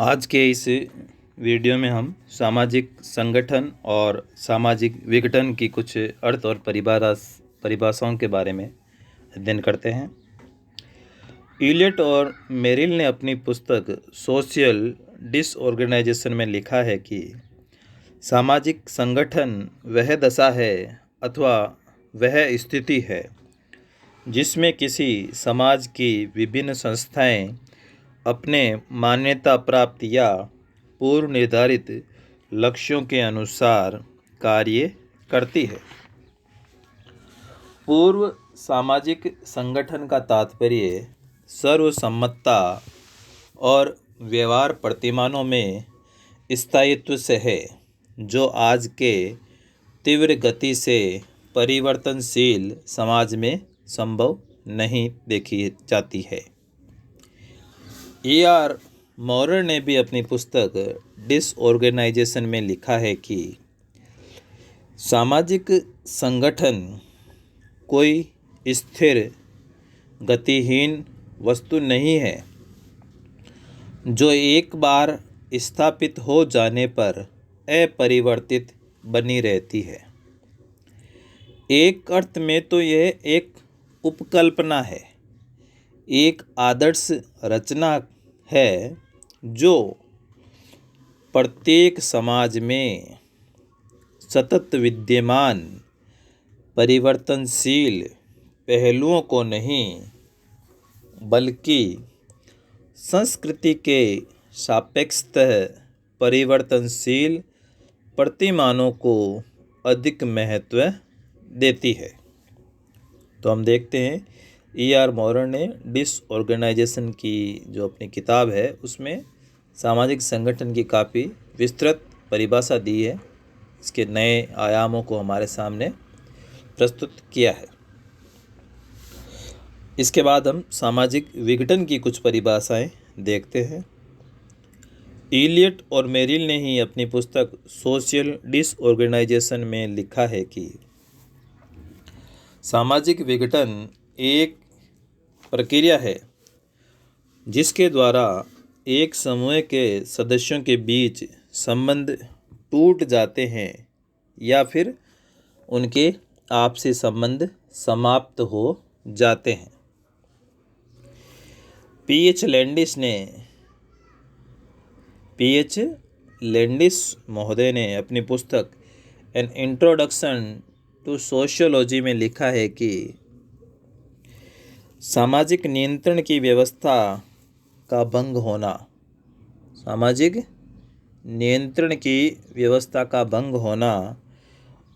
आज के इस वीडियो में हम सामाजिक संगठन और सामाजिक विघटन की कुछ अर्थ और परिभाषाओं के बारे में अध्ययन करते हैं। इलियट और मेरिल ने अपनी पुस्तक सोशल डिसऑर्गेनाइजेशन में लिखा है कि सामाजिक संगठन वह दशा है अथवा वह स्थिति है जिसमें किसी समाज की विभिन्न संस्थाएं अपने मान्यता प्राप्त या पूर्व निर्धारित लक्ष्यों के अनुसार कार्य करती है। पूर्व सामाजिक संगठन का तात्पर्य सर्वसम्मतता और व्यवहार प्रतिमानों में स्थायित्व से है, जो आज के तीव्र गति से परिवर्तनशील समाज में संभव नहीं देखी जाती है। E.R. मॉरर ने भी अपनी पुस्तक डिसऑर्गेनाइजेशन में लिखा है कि सामाजिक संगठन कोई स्थिर गतिहीन वस्तु नहीं है जो एक बार स्थापित हो जाने पर अपरिवर्तित बनी रहती है। एक अर्थ में तो यह एक उपकल्पना है, एक आदर्श रचना है जो प्रत्येक समाज में सतत विद्यमान परिवर्तनशील पहलुओं को नहीं बल्कि संस्कृति के सापेक्षतः परिवर्तनशील प्रतिमानों को अधिक महत्व देती है। तो हम देखते हैं E.R. मॉरर ने डिसऑर्गेनाइजेशन की जो अपनी किताब है उसमें सामाजिक संगठन की काफ़ी विस्तृत परिभाषा दी है, इसके नए आयामों को हमारे सामने प्रस्तुत किया है। इसके बाद हम सामाजिक विघटन की कुछ परिभाषाएं देखते हैं। इलियट और मेरिल ने ही अपनी पुस्तक सोशल डिसऑर्गेनाइजेशन में लिखा है कि सामाजिक विघटन एक प्रक्रिया है जिसके द्वारा एक समूह के सदस्यों के बीच संबंध टूट जाते हैं या फिर उनके आपसी संबंध समाप्त हो जाते हैं। पीएच लैंडिस महोदय ने अपनी पुस्तक एन इंट्रोडक्शन टू सोशियोलॉजी में लिखा है कि सामाजिक नियंत्रण की व्यवस्था का भंग होना, सामाजिक नियंत्रण की व्यवस्था का भंग होना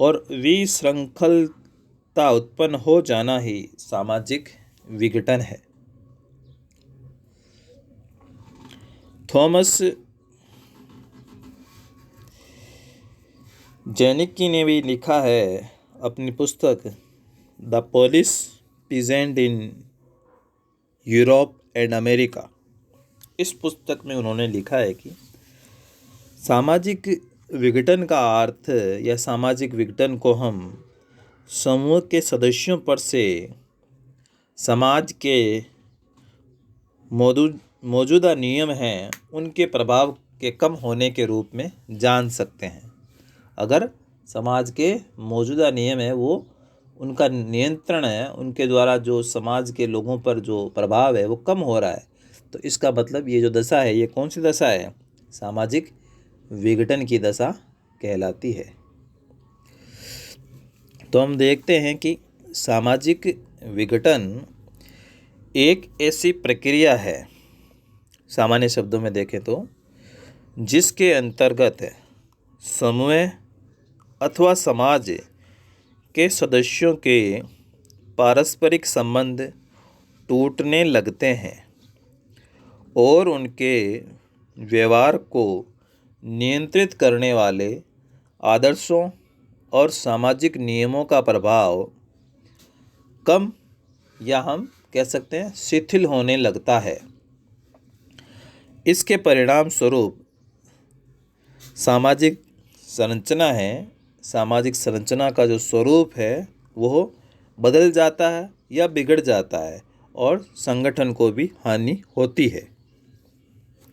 और विशृंखलता उत्पन्न हो जाना ही सामाजिक विघटन है। थॉमस जेनिकी ने भी लिखा है अपनी पुस्तक the Polish peasant in Europe and America. इस पुस्तक में उन्होंने लिखा है कि सामाजिक विघटन का अर्थ या सामाजिक विघटन को हम समूह के सदस्यों पर से समाज के मौजूदा नियम हैं उनके प्रभाव के कम होने के रूप में जान सकते हैं। अगर समाज के मौजूदा नियम है वो उनका नियंत्रण है, उनके द्वारा जो समाज के लोगों पर जो प्रभाव है वो कम हो रहा है, तो इसका मतलब ये जो दशा है ये कौन सी दशा है? सामाजिक विघटन की दशा कहलाती है। तो हम देखते हैं कि सामाजिक विघटन एक ऐसी प्रक्रिया है, सामान्य शब्दों में देखें तो, जिसके अंतर्गत समूह अथवा समाज के सदस्यों के पारस्परिक संबंध टूटने लगते हैं और उनके व्यवहार को नियंत्रित करने वाले आदर्शों और सामाजिक नियमों का प्रभाव कम या हम कह सकते हैं शिथिल होने लगता है। इसके परिणाम स्वरूप सामाजिक संरचना का जो स्वरूप है वो बदल जाता है या बिगड़ जाता है और संगठन को भी हानि होती है।